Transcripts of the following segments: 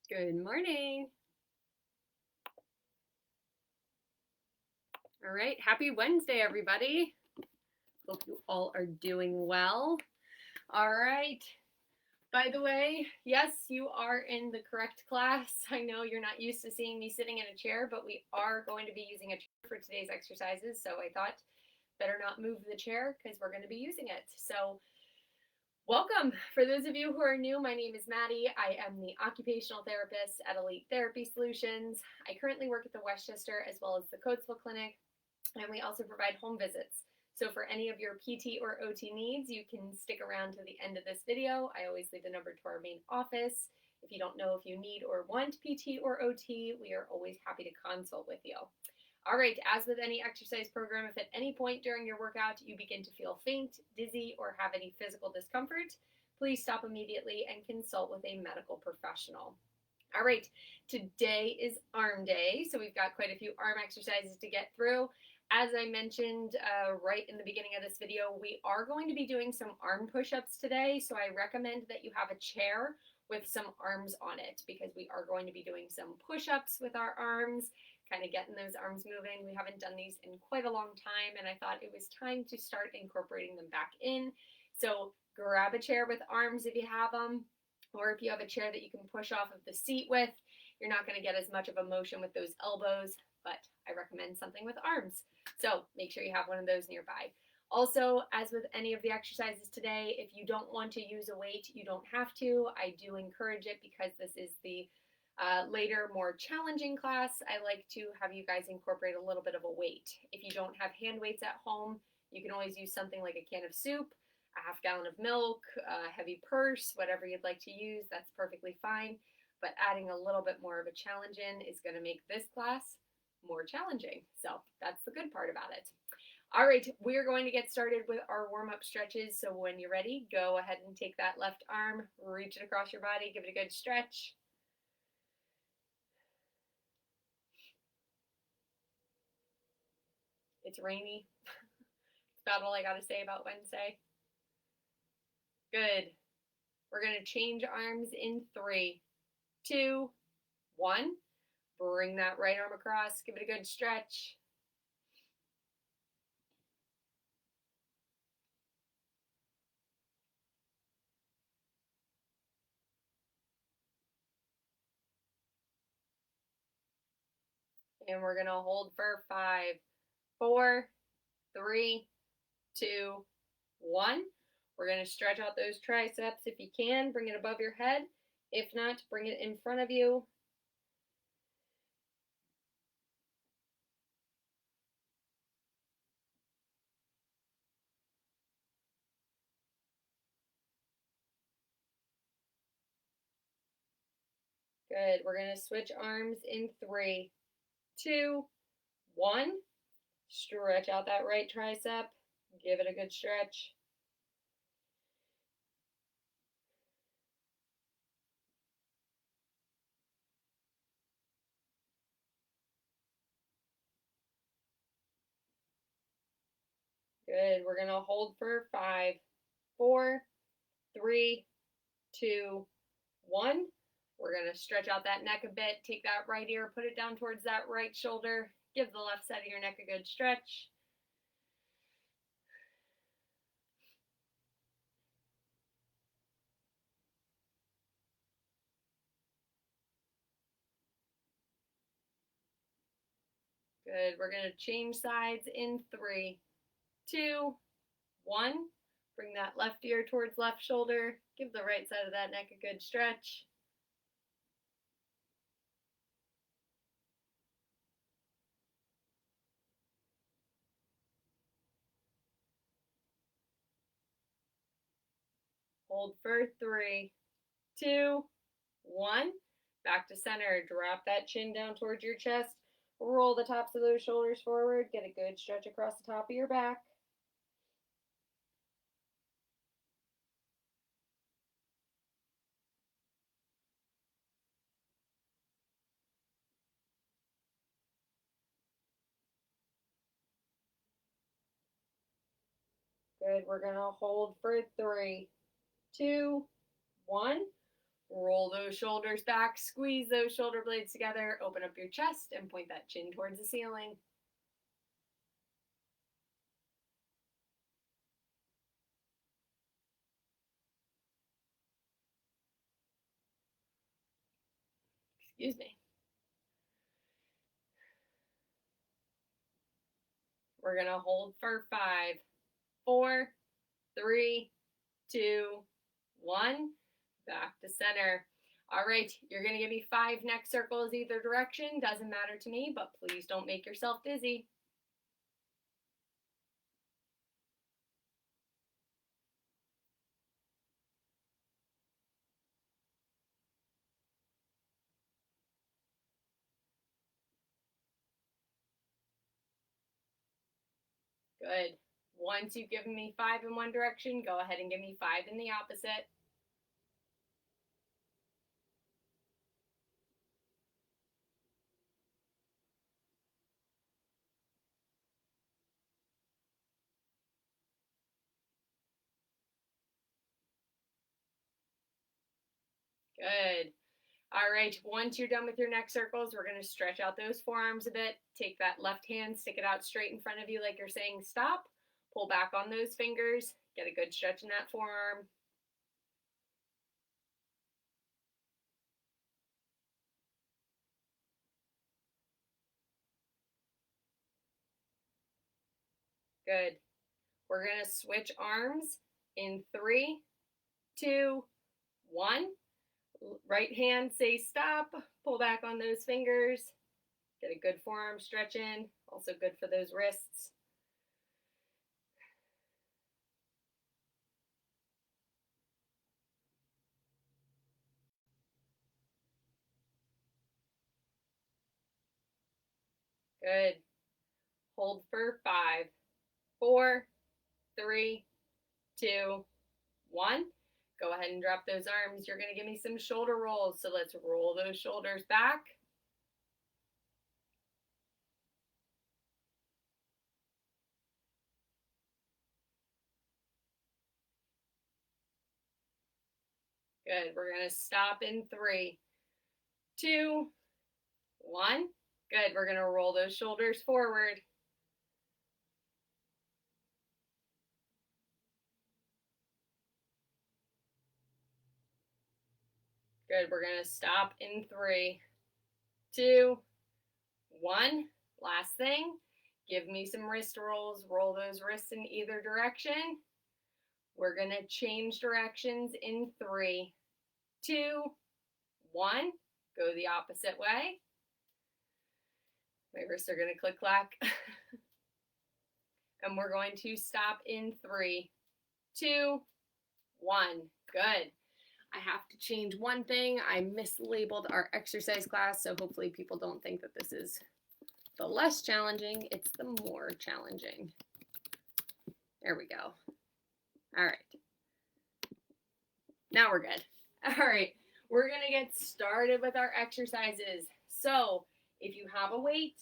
Good morning. All right, happy Wednesday, everybody. Hope you all are doing well. All right. By the way, yes, you are in the correct class. I know you're not used to seeing me sitting in a chair, but we are going to be using a chair for today's exercises. So I thought better not move the chair because we're going to be using it. So welcome. For those of you who are new, my name is Maddie. I am the occupational therapist at Elite Therapy Solutions. I currently work at the Westchester as well as the Coatesville Clinic, and we also provide home visits. So for any of your PT or OT needs, you can stick around to the end of this video. I always leave the number to our main office. If you don't know if you need or want PT or OT, we are always happy to consult with you. All right, as with any exercise program, if at any point during your workout you begin to feel faint, dizzy, or have any physical discomfort, please stop immediately and consult with a medical professional. All right, today is arm day, so we've got quite a few arm exercises to get through. As I mentioned right in the beginning of this video, we are going to be doing some arm push-ups today, so I recommend that you have a chair with some arms on it because we are going to be doing some push-ups with our arms, kind of getting those arms moving. We haven't done these in quite a long time, and I thought it was time to start incorporating them back in. So grab a chair with arms if you have them, or if you have a chair that you can push off of the seat with. You're not going to get as much of a motion with those elbows, but I recommend something with arms. So make sure you have one of those nearby. Also, as with any of the exercises today, if you don't want to use a weight, you don't have to. I do encourage it because this is the later, more challenging class. I like to have you guys incorporate a little bit of a weight. If you don't have hand weights at home, you can always use something like a can of soup, a half gallon of milk, a heavy purse, whatever you'd like to use, that's perfectly fine. But adding a little bit more of a challenge in is going to make this class more challenging. So that's the good part about it. All right, we're going to get started with our warm-up stretches. So when you're ready, go ahead and take that left arm, reach it across your body, give it a good stretch. It's rainy. It's about all I got to say about Wednesday. Good. We're going to change arms in 3, 2, 1. Bring that right arm across. Give it a good stretch. And we're going to hold for 5, 4, 3, 2, 1. We're going to stretch out those triceps if you can. Bring it above your head. If not, bring it in front of you. Good. We're going to switch arms in 3, 2, 1. Stretch out that right tricep. Give it a good stretch. Good. We're going to hold for 5, 4, 3, 2, 1. We're going to stretch out that neck a bit. Take that right ear, put it down towards that right shoulder. Give the left side of your neck a good stretch. Good. We're going to change sides in 3, 2, 1. Bring that left ear towards left shoulder. Give the right side of that neck a good stretch. Hold for 3, 2, 1. Back to center. Drop that chin down towards your chest. Roll the tops of those shoulders forward. Get a good stretch across the top of your back. Good. We're going to hold for 3, 2, 1. Roll those shoulders back, squeeze those shoulder blades together, open up your chest, and point that chin towards the ceiling. Excuse me. We're going to hold for 5, 4, 3, 2, 1. Back to center. All right, you're going to give me 5 neck circles either direction. Doesn't matter to me, but please don't make yourself dizzy. Good. Once you've given me 5 in one direction, go ahead and give me 5 in the opposite. Good. All right, once you're done with your neck circles, we're going to stretch out those forearms a bit. Take that left hand, stick it out straight in front of you like you're saying stop. Pull back on those fingers. Get a good stretch in that forearm. Good. We're going to switch arms in 3, 2, 1. Right hand, say stop. Pull back on those fingers. Get a good forearm stretch in. Also good for those wrists. Good. Hold for 5, 4, 3, 2, 1. Go ahead and drop those arms. You're going to give me some shoulder rolls. So let's roll those shoulders back. Good. We're going to stop in 3, 2, 1. Good. We're going to roll those shoulders forward. Good. We're going to stop in 3, 2, 1. Last thing. Give me some wrist rolls. Roll those wrists in either direction. We're going to change directions in 3, 2, 1. Go the opposite way. My wrists are going to click clack. And we're going to stop in 3, 2, 1. Good. I have to change one thing. I mislabeled our exercise class, so hopefully people don't think that this is the less challenging. It's the more challenging. There we go. All right. Now we're good. All right. We're going to get started with our exercises. So if you have a weight,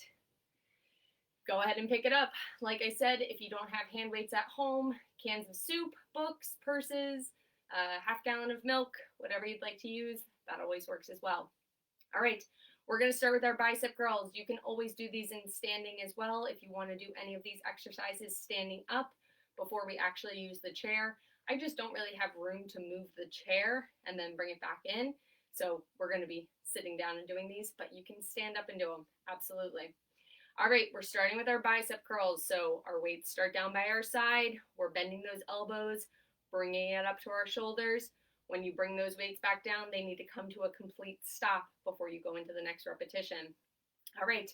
go ahead and pick it up. Like I said, if you don't have hand weights at home, cans of soup, books, purses, half gallon of milk, whatever you'd like to use, that always works as well. All right, we're going to start with our bicep curls. You can always do these in standing as well if you want to do any of these exercises standing up before we actually use the chair. I just don't really have room to move the chair and then bring it back in. So we're going to be sitting down and doing these, but you can stand up and do them. Absolutely. All right, we're starting with our bicep curls. So our weights start down by our side. We're bending those elbows, bringing it up to our shoulders. When you bring those weights back down, they need to come to a complete stop before you go into the next repetition. All right,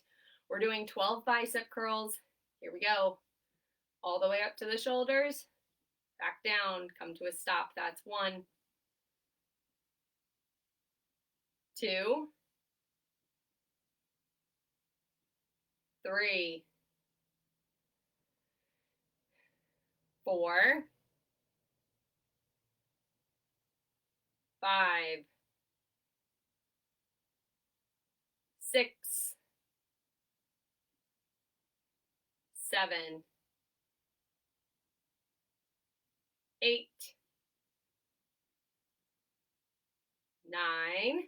we're doing 12 bicep curls. Here we go. All the way up to the shoulders, back down, come to a stop. That's 1, 2, 3, 4, 5, 6, 7, 8, 9,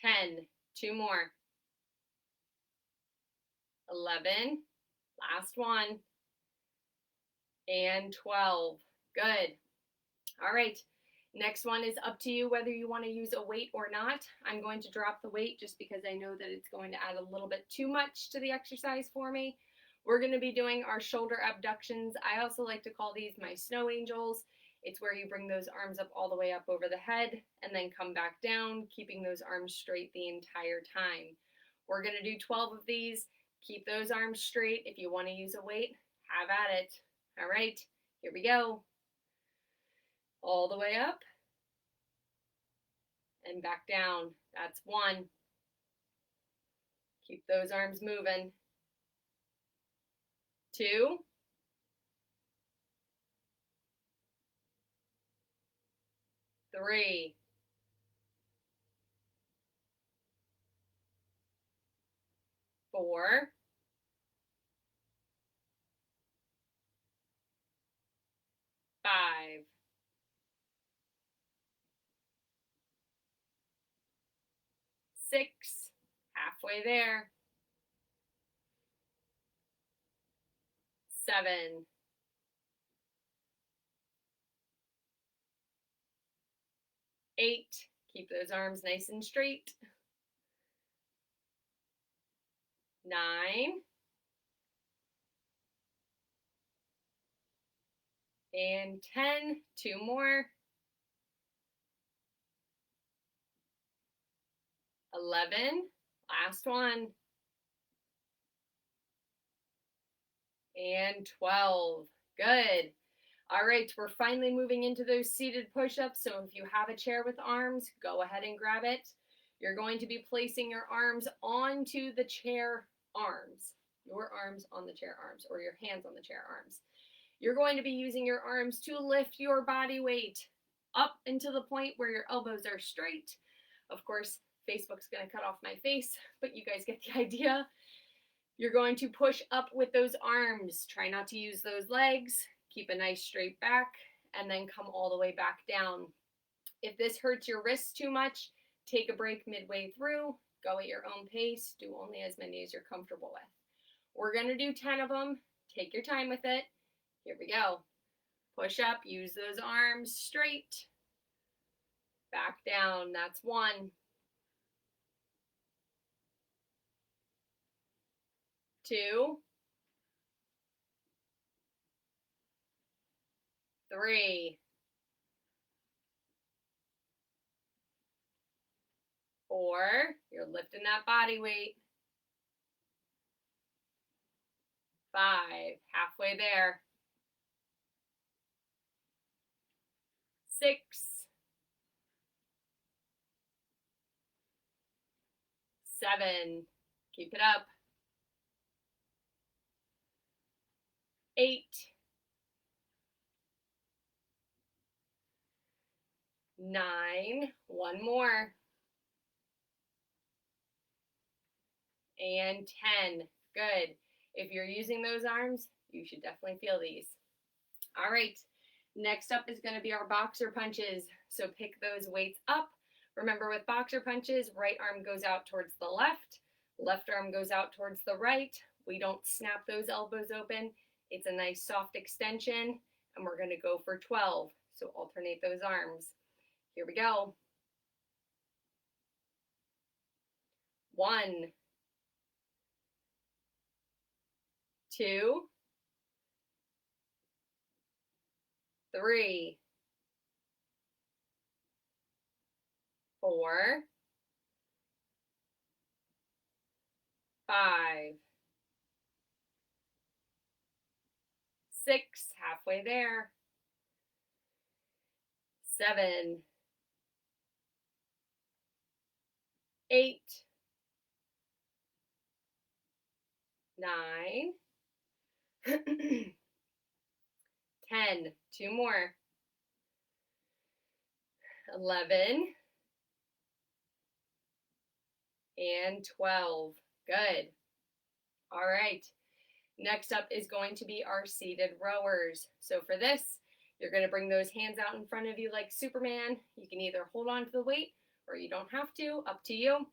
10, 2 more, 11, last one, and 12. Good. All right. Next one is up to you whether you want to use a weight or not. I'm going to drop the weight just because I know that it's going to add a little bit too much to the exercise for me. We're going to be doing our shoulder abductions. I also like to call these my snow angels. It's where you bring those arms up all the way up over the head and then come back down, keeping those arms straight the entire time. We're going to do 12 of these. Keep those arms straight. If you want to use a weight, have at it. All right, here we go. All the way up and back down. That's 1. Keep those arms moving. 2. 3. 4. 5. 6. Halfway there. 7. 8. Keep those arms nice and straight. 9. And 10. 2 more. 11. Last one. And 12. Good. All right, we're finally moving into those seated push-ups. So if you have a chair with arms, go ahead and grab it. You're going to be placing your arms onto the chair arms. Your arms on the chair arms, or your hands on the chair arms. You're going to be using your arms to lift your body weight up until the point where your elbows are straight. Of course, Facebook's going to cut off my face, but you guys get the idea. You're going to push up with those arms. Try not to use those legs. Keep a nice straight back, and then come all the way back down. If this hurts your wrists too much, take a break midway through. Go at your own pace. Do only as many as you're comfortable with. We're going to do 10 of them. Take your time with it. Here we go. Push up. Use those arms straight. Back down. That's 1. 2. 3. 4. You're lifting that body weight. 5. Halfway there. 6. 7. Keep it up. 8. 9. 1 more. And 10. Good. If you're using those arms, you should definitely feel these. All right. Next up is going to be our boxer punches. So pick those weights up. Remember, with boxer punches, right arm goes out towards the left arm goes out towards the right. We don't snap those elbows open. It's a nice soft extension, and we're going to go for 12. So alternate those arms. Here we go. 1, 2, 3, 4, 5, 6, halfway there. 7, 8, 9, 10, 2 more. 11, and 12. Good. All right. Next up is going to be our seated rowers. So for this, You're going to bring those hands out in front of you like Superman. You can either hold on to the weight or you don't have to, up to you.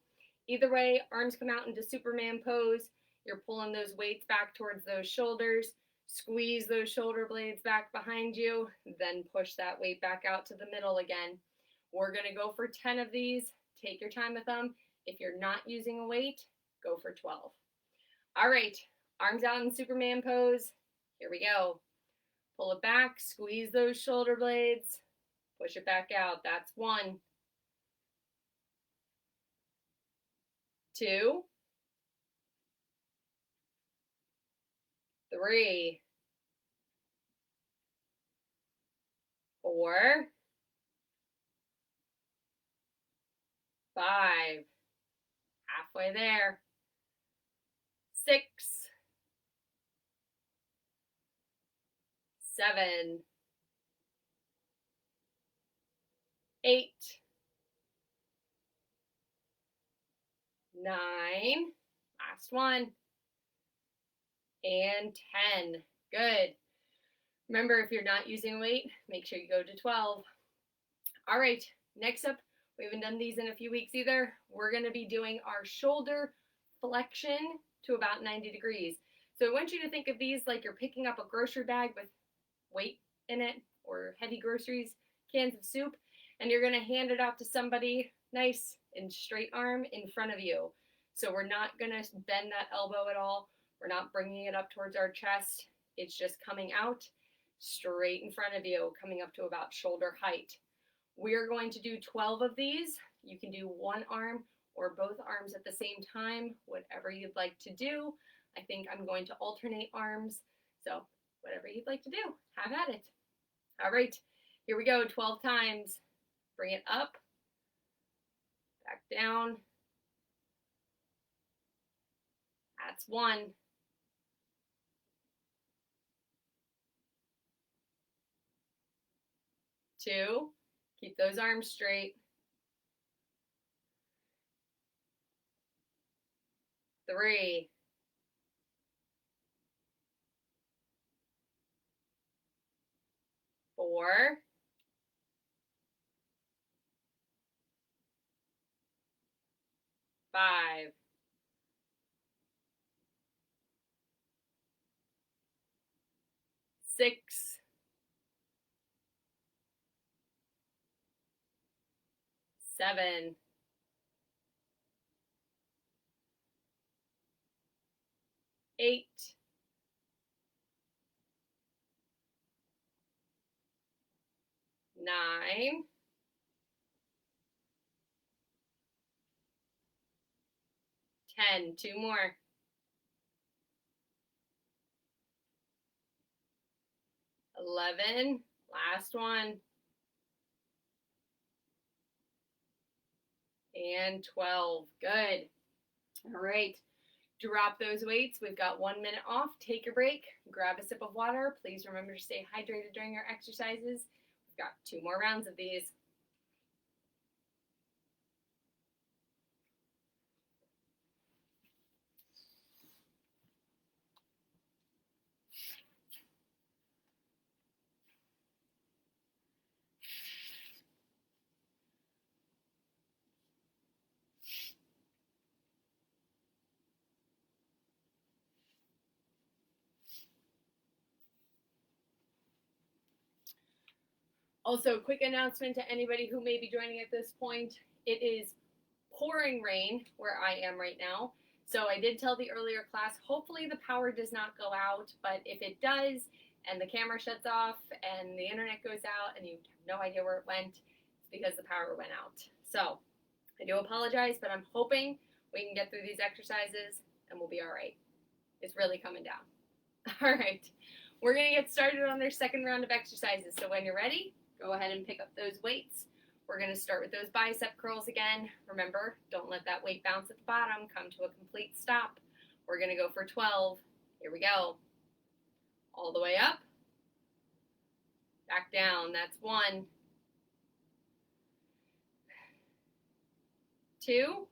Either way, arms come out into Superman pose. You're pulling those weights back towards those shoulders. Squeeze those shoulder blades back behind you, then push that weight back out to the middle again. We're going to go for 10 of these. Take your time with them. If you're not using a weight, go for 12. All right, arms out in Superman pose. Here we go. Pull it back, squeeze those shoulder blades, push it back out. That's 1, 2, 3, 4, 5, halfway there, 6, 7, 8, 9, last one, and 10. Good. Remember, if you're not using weight, make sure you go to 12. All right, next up, we haven't done these in a few weeks either. We're going to be doing our shoulder flexion to about 90 degrees. So I want you to think of these like you're picking up a grocery bag with weight in it or heavy groceries, cans of soup, and you're going to hand it out to somebody nice and straight arm in front of you. So we're not going to bend that elbow at all. We're not bringing it up towards our chest. It's just coming out straight in front of you, coming up to about shoulder height. We're going to do 12 of these. You can do one arm or both arms at the same time, whatever you'd like to do. I think I'm going to alternate arms. So whatever you'd like to do, have at it. All right, here we go, 12 times. Bring it up, back down. That's 1. 2, keep those arms straight. 3, 4, 5, 6, 7, 8, 9, 10. 2 more. 11. Last one. And 12. Good. All right. Drop those weights. We've got 1 minute off. Take your break. Grab a sip of water. Please remember to stay hydrated during your exercises. We've got 2 more rounds of these. Also, quick announcement to anybody who may be joining at this point. It is pouring rain where I am right now. So I did tell the earlier class, hopefully the power does not go out, but if it does and the camera shuts off and the internet goes out and you have no idea where it went, it's because the power went out. So I do apologize, but I'm hoping we can get through these exercises and we'll be all right. It's really coming down. All right, we're gonna get started on our second round of exercises. So when you're ready, go ahead and pick up those weights. We're going to start with those bicep curls again. Remember, don't let that weight bounce at the bottom. Come to a complete stop. We're going to go for 12. Here we go. All the way up. Back down. That's 1. 2.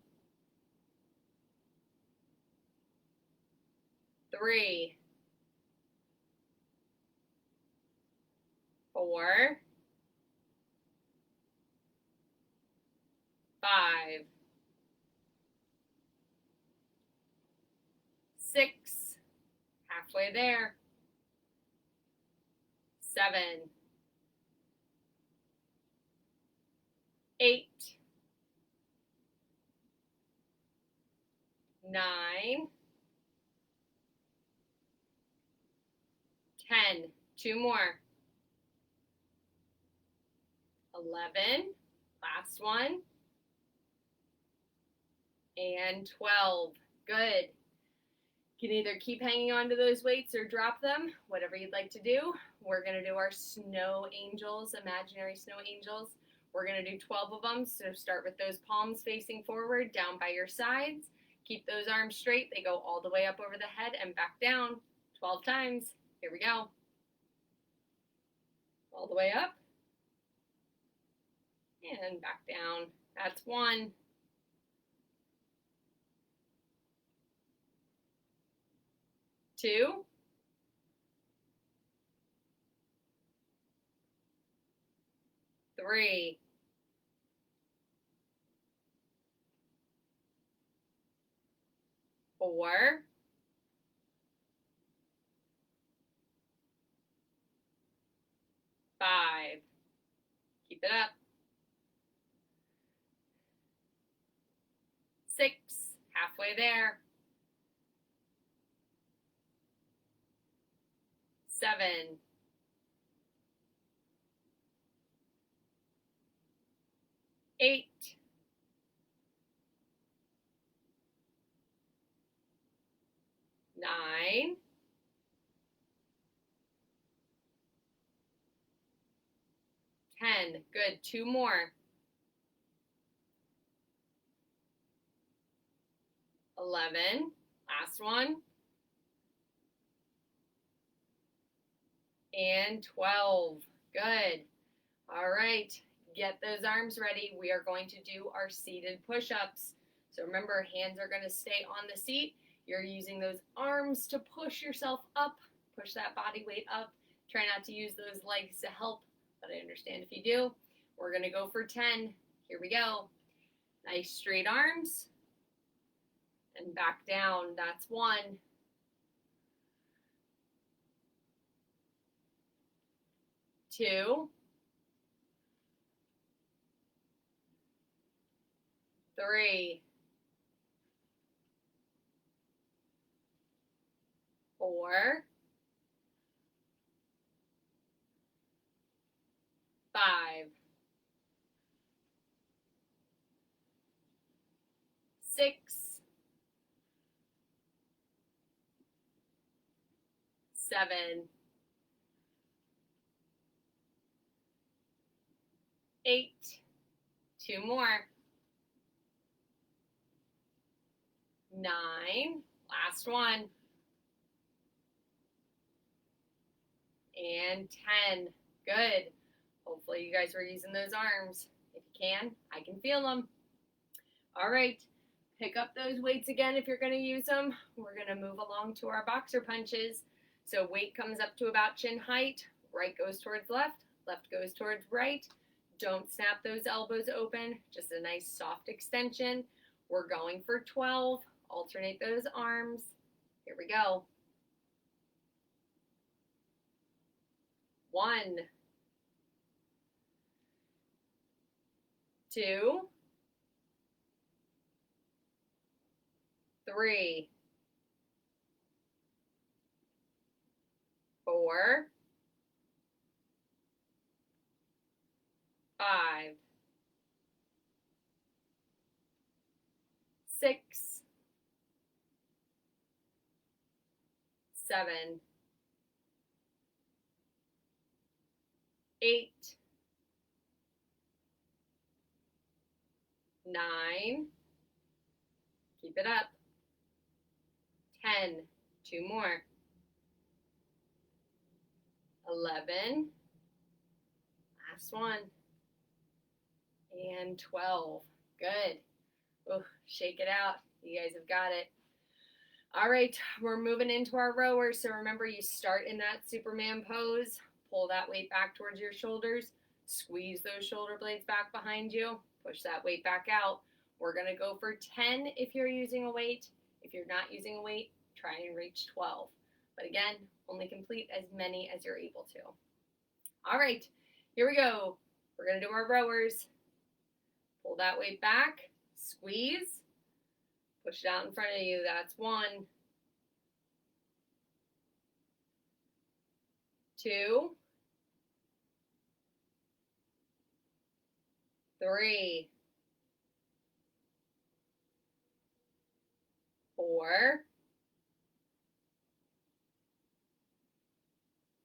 3. 4. 4, 5, 6, halfway there, 7, 8, 9, 10, 2 more, 11, last one, and 12. Good. You can either keep hanging on to those weights or drop them, whatever you'd like to do. We're going to do our snow angels, imaginary snow angels. We're going to do 12 of them, so start with those palms facing forward, down by your sides. Keep those arms straight. They go all the way up over the head and back down 12 times. Here we go. All the way up and back down. That's 1. 2. 3. 4. 5. Keep it up. 6. Halfway there. 7. 8. 9. 10. Good. 2 more. 11. Last one. And 12. Good. All right. Get those arms ready. We are going to do our seated push-ups. So remember, hands are going to stay on the seat. You're using those arms to push yourself up. Push that body weight up. Try not to use those legs to help, but I understand if you do. We're going to go for 10. Here we go. Nice straight arms. And back down. That's 1. 2. 3. 4. 5. 6. 7. 8. 2 more. 9. Last one. And 10. Good. Hopefully you guys were using those arms. If you can, I can feel them. All right. Pick up those weights again if you're going to use them. We're going to move along to our boxer punches. So weight comes up to about chin height. Right goes towards left. Left goes towards right. Don't snap those elbows open. Just a nice soft extension. We're going for 12. Alternate those arms. Here we go. 1. 2. 3. 4. 5. 6. 7. 8. 9. Keep it up. 10. 2 more. 11. Last one. And 12. Good. Oh, shake it out. You guys have got it. All right, we're moving into our rowers. So remember, you start in that Superman pose. pull that weight back towards your shoulders. Squeeze those shoulder blades back behind you. Push that weight back out. We're going to go for 10 if you're using a weight. If you're not using a weight, try and reach 12. But again, only complete as many as you're able to. All right, here we go. We're going to do our rowers. Pull that weight back, squeeze, push it out in front of you. That's 1, 2, 3, 4,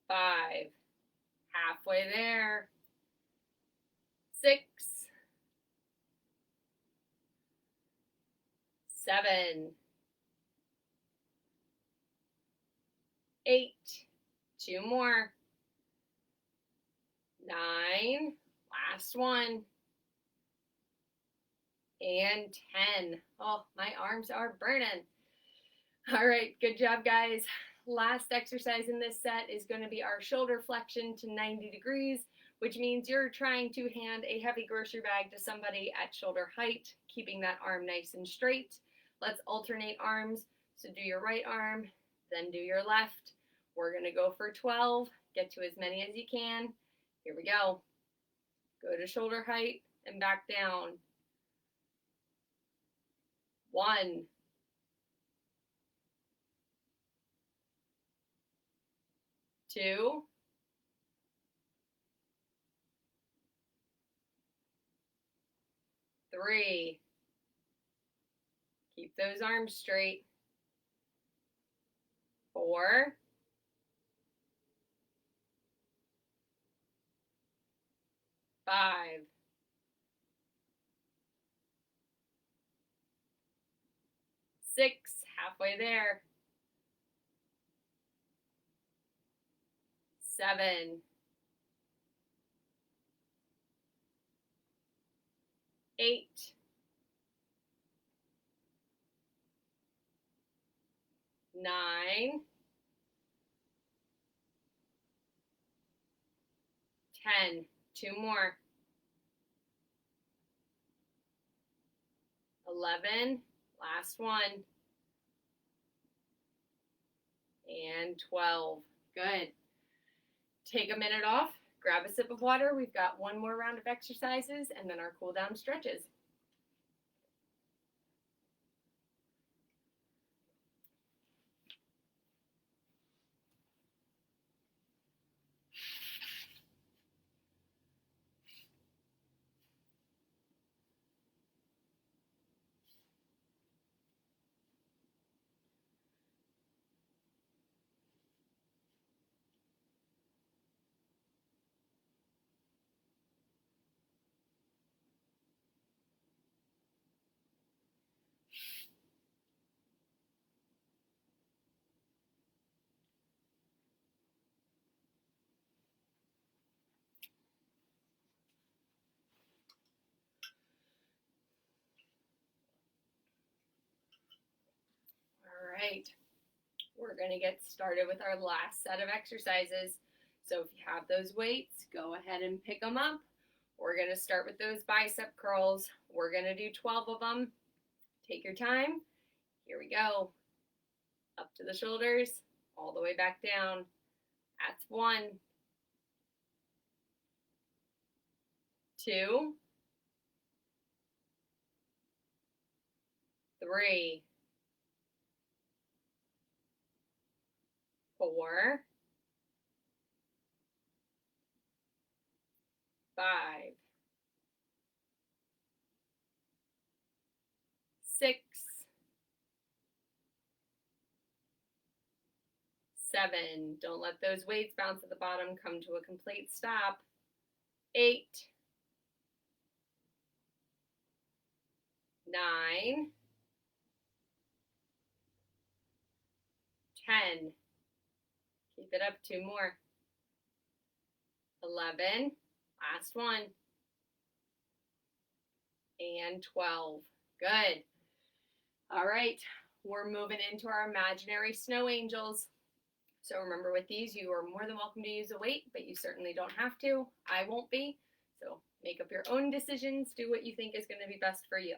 5, halfway there, 6, 7, 8, 2 more, 9, last one, and 10. Oh, my arms are burning. All right, good job, guys. Last exercise in this set is going to be our shoulder flexion to 90 degrees, which means you're trying to hand a heavy grocery bag to somebody at shoulder height, keeping that arm nice and straight. Let's alternate arms. So do your right arm, then do your left. We're going to go for 12. Get to as many as you can. Here we go. Go to shoulder height and back down. 1, 2, 3. Keep those arms straight. 4, 5, 6, halfway there, 7, 8, 9, 10, 2 more, 11, last one, and 12. Good. Take a minute off, grab a sip of water. We've got one more round of exercises and then our cool down stretches. All right, we're going to get started with our last set of exercises. So if you have those weights, go ahead and pick them up. We're going to start with those bicep curls. We're going to do 12 of them. Take your time. Here we go. Up to the shoulders, all the way back down. That's 1, 2, 3, 4, 5, 6, 7. Don't let those weights bounce at the bottom. Come to a complete stop. 8, 9, 10. Keep it up. 2 more. 11. Last one. And 12. Good. All right. We're moving into our imaginary snow angels. So remember, with these, you are more than welcome to use a weight, but you certainly don't have to. I won't be. So make up your own decisions. Do what you think is going to be best for you.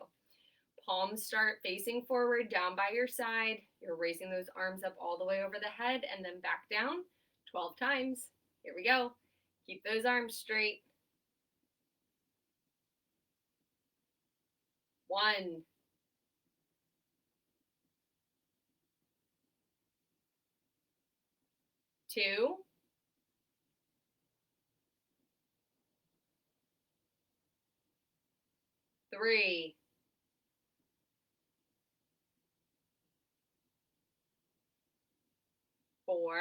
Palms start facing forward, down by your side. You're raising those arms up all the way over the head and then back down 12 times. Here we go. Keep those arms straight. 1, 2, 3, 4,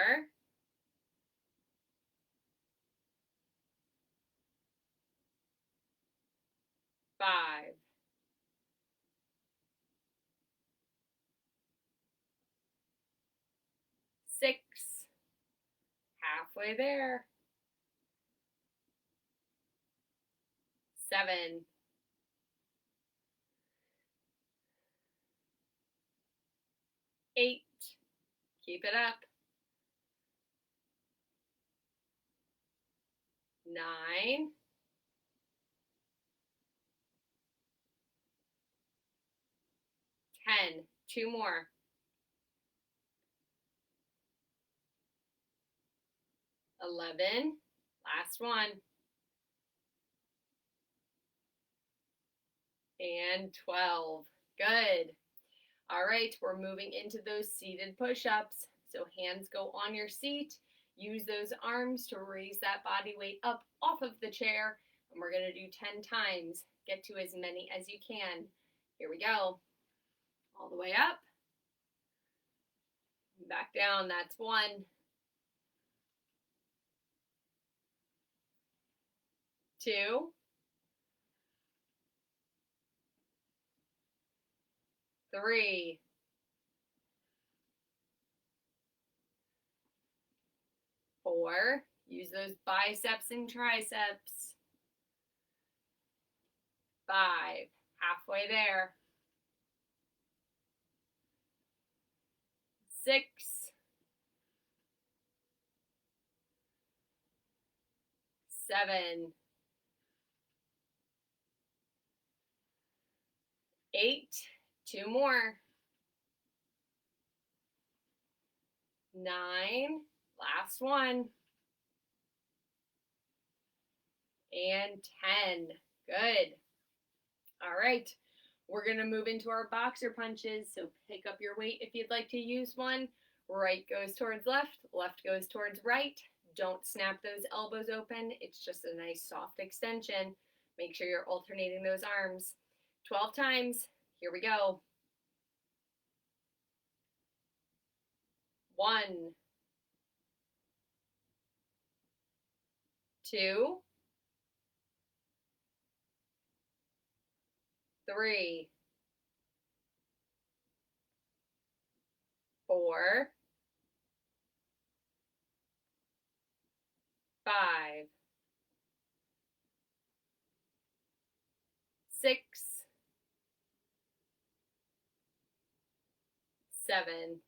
5, 6, halfway there, 7, 8, keep it up, 9, 10, 2 more, 11, last one, and 12. Good. All right, we're moving into those seated push-ups. So hands go on your seat. Use those arms to raise that body weight up off of the chair. And we're going to do 10 times. Get to as many as you can. Here we go. All the way up. Back down. That's 1. 2. 3. 4. Use those biceps and triceps. 5. Halfway there. 6. 7. 8. 2 more. 9. Last one. And 10. Good. All right. We're going to move into our boxer punches. So pick up your weight if you'd like to use one. Right goes towards left. Left goes towards right. Don't snap those elbows open. It's just a nice soft extension. Make sure you're alternating those arms. 12 times. Here we go. 1, 2, 3, 4, 5, 6, 7,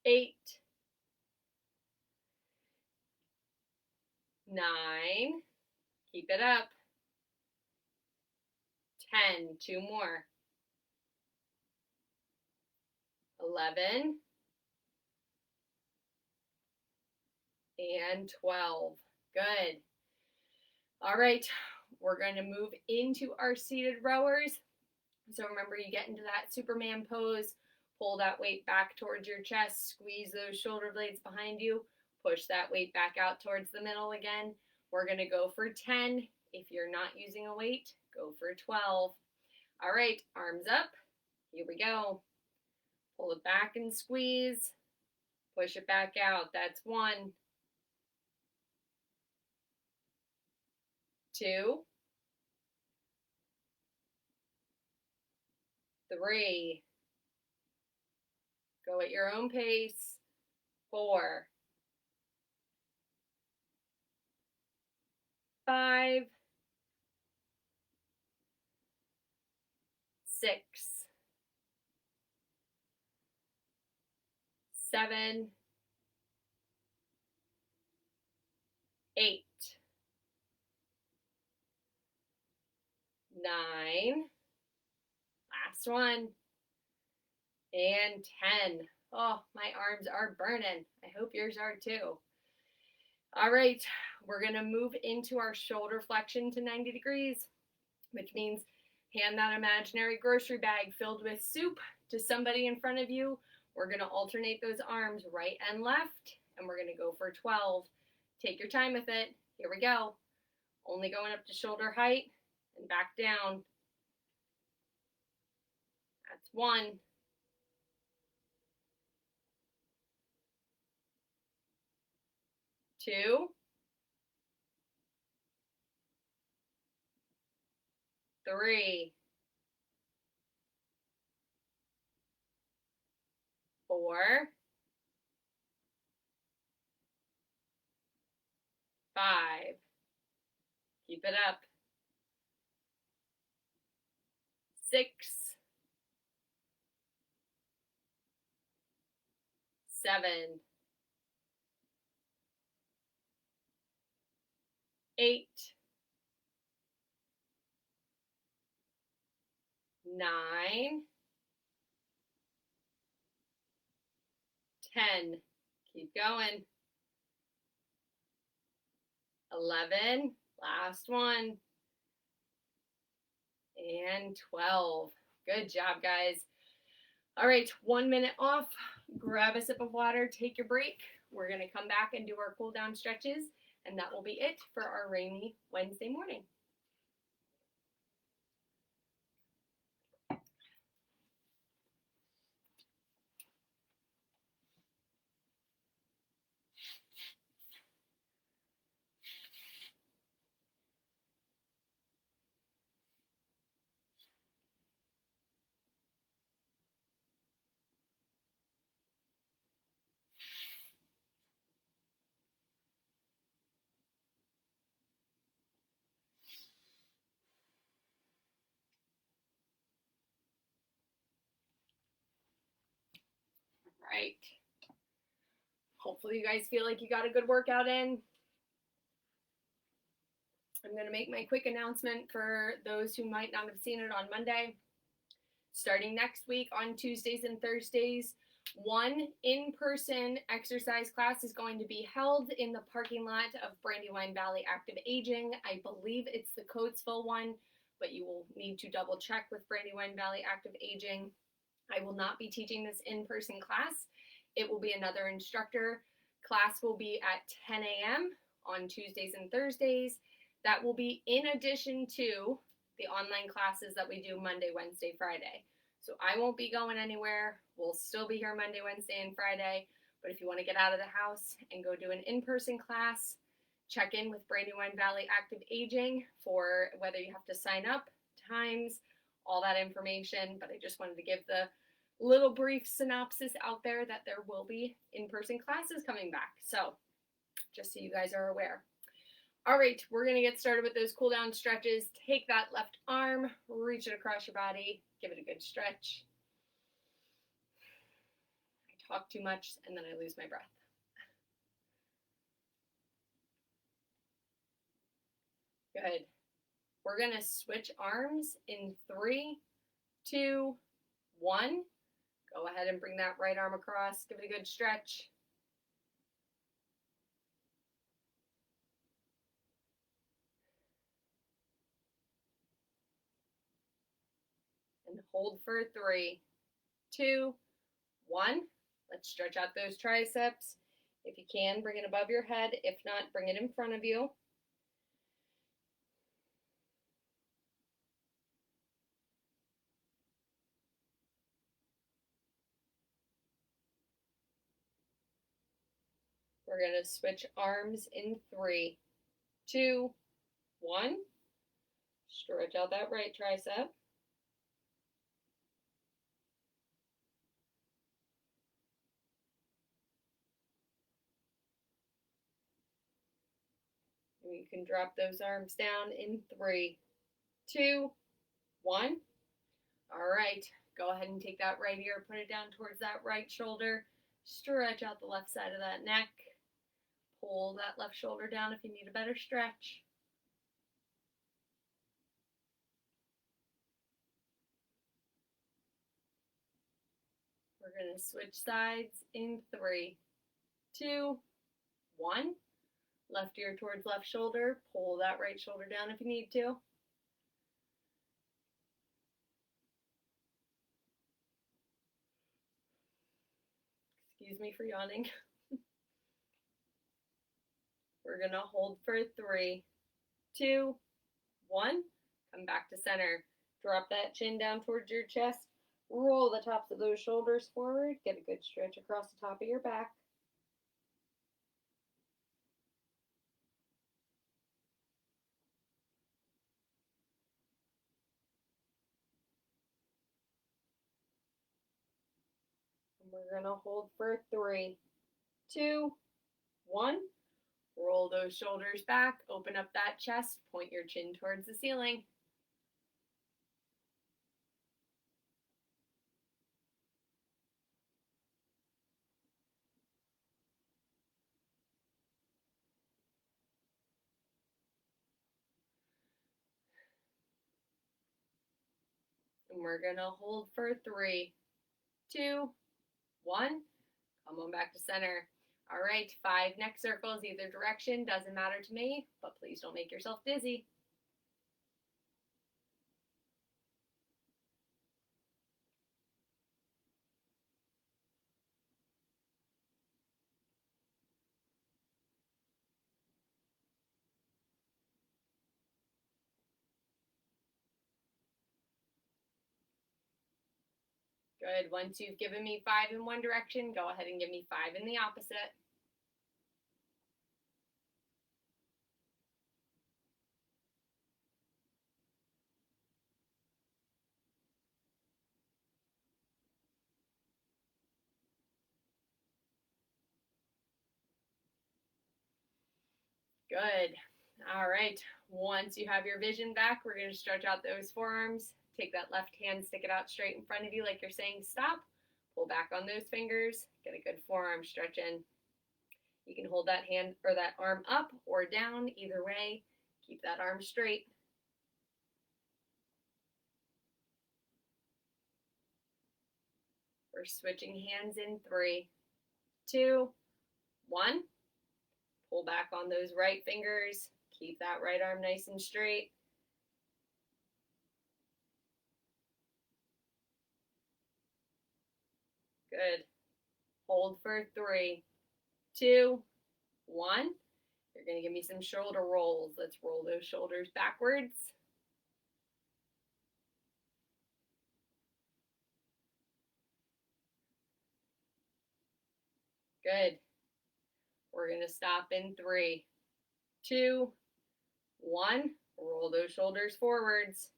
8, 9, keep it up, 10, 2 more, 11, and 12. Good. All right, we're going to move into our seated rowers. So remember, you get into that Superman pose, pull that weight back towards your chest, squeeze those shoulder blades behind you, push that weight back out towards the middle again. We're going to go for 10. If you're not using a weight, go for 12. All right, arms up. Here we go. Pull it back and squeeze. Push it back out. That's 1, 2, 3. Go at your own pace. 4, 5, 6, 7, 8, 9, last one, and 10. Oh, my arms are burning. I hope yours are too. All right, we're gonna move into our shoulder flexion to 90 degrees, which means hand that imaginary grocery bag filled with soup to somebody in front of you. We're gonna alternate those arms right and left, and we're gonna go for 12. Take your time with it. Here we go. Only going up to shoulder height and back down. That's 1. 2, 3, 4, 5. Keep it up. 6, 7, 8, 9, 10. Keep going. 11, last one, and 12. Good job, guys. All right, 1 minute off. Grab a sip of water, take your break. We're gonna come back and do our cool down stretches, and that will be it for our rainy Wednesday morning. All right. Hopefully you guys feel like you got a good workout in. I'm going to make my quick announcement for those who might not have seen it on Monday. Starting next week on Tuesdays and Thursdays, one in-person exercise class is going to be held in the parking lot of Brandywine Valley Active Aging. I believe it's the Coatesville one, but you will need to double check with Brandywine Valley Active Aging. I will not be teaching this in-person class. It will be another instructor. Class will be at 10 a.m. on Tuesdays and Thursdays. That will be in addition to the online classes that we do Monday, Wednesday, Friday. So I won't be going anywhere. We'll still be here Monday, Wednesday, and Friday. But if you want to get out of the house and go do an in-person class, check in with Brandywine Valley Active Aging for whether you have to sign up, times, all that information. But I just wanted to give the little brief synopsis out there that there will be in-person classes coming back. So just so you guys are aware. All right, we're going to get started with those cool down stretches. Take that left arm, reach it across your body, give it a good stretch. I talk too much and then I lose my breath. Good. We're going to switch arms in 3, 2, 1. Go ahead and bring that right arm across. Give it a good stretch. And hold for 3, 2, 1. Let's stretch out those triceps. If you can, bring it above your head. If not, bring it in front of you. We're going to switch arms in 3, 2, 1. Stretch out that right tricep. And you can drop those arms down in 3, 2, 1. All right, go ahead and take that right ear, put it down towards that right shoulder. Stretch out the left side of that neck. Pull that left shoulder down if you need a better stretch. We're going to switch sides in 3, 2, 1. Left ear towards left shoulder. Pull that right shoulder down if you need to. Excuse me for yawning. We're going to hold for 3, 2, 1. Come back to center. Drop that chin down towards your chest. Roll the tops of those shoulders forward. Get a good stretch across the top of your back. And we're going to hold for 3, 2, 1. Roll those shoulders back. Open up that chest. Point your chin towards the ceiling. And we're going to hold for 3, 2, 1. Come on back to center. All right, 5 neck circles either direction. Doesn't matter to me, but please don't make yourself dizzy. Good. Once you've given me 5 in one direction, go ahead and give me 5 in the opposite. Good. All right. Once you have your vision back, we're going to stretch out those forearms. Take that left hand, stick it out straight in front of you like you're saying stop. Pull back on those fingers. Get a good forearm stretch in. You can hold that hand or that arm up or down, either way. Keep that arm straight. We're switching hands in 3, 2, 1. Pull back on those right fingers. Keep that right arm nice and straight. Good. Hold for 3, 2, 1. You're going to give me some shoulder rolls. Let's roll those shoulders backwards. Good. We're going to stop in 3, 2, 1. Roll those shoulders forwards.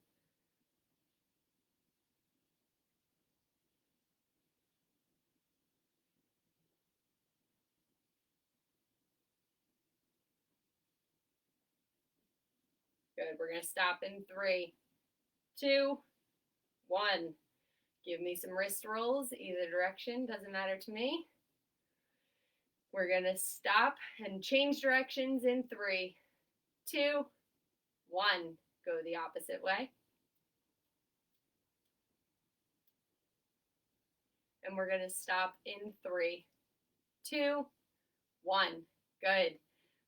Good. We're going to stop in 3, 2, 1. Give me some wrist rolls, either direction, doesn't matter to me. We're going to stop and change directions in 3, 2, 1. Go the opposite way. And we're going to stop in 3, 2, 1. Good.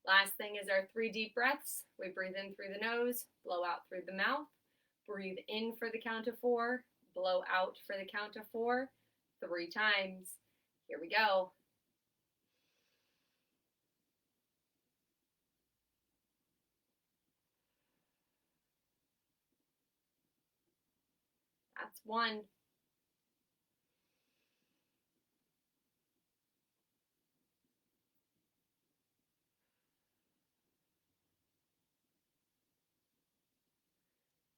Last thing is our 3 deep breaths. We breathe in through the nose, blow out through the mouth. Breathe in for the count of 4, blow out for the count of 4, 3 times. Here we go. That's 1.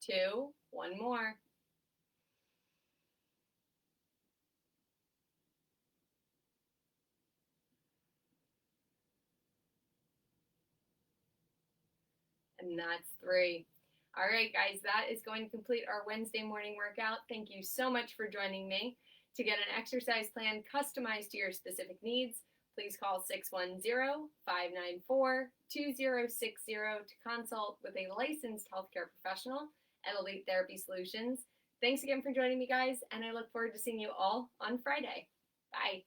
2, 1 more. And that's 3. All right, guys, that is going to complete our Wednesday morning workout. Thank you so much for joining me. To get an exercise plan customized to your specific needs, please call 610-594-2060 to consult with a licensed healthcare professional at Elite Therapy Solutions. Thanks again for joining me, guys, and I look forward to seeing you all on Friday. Bye.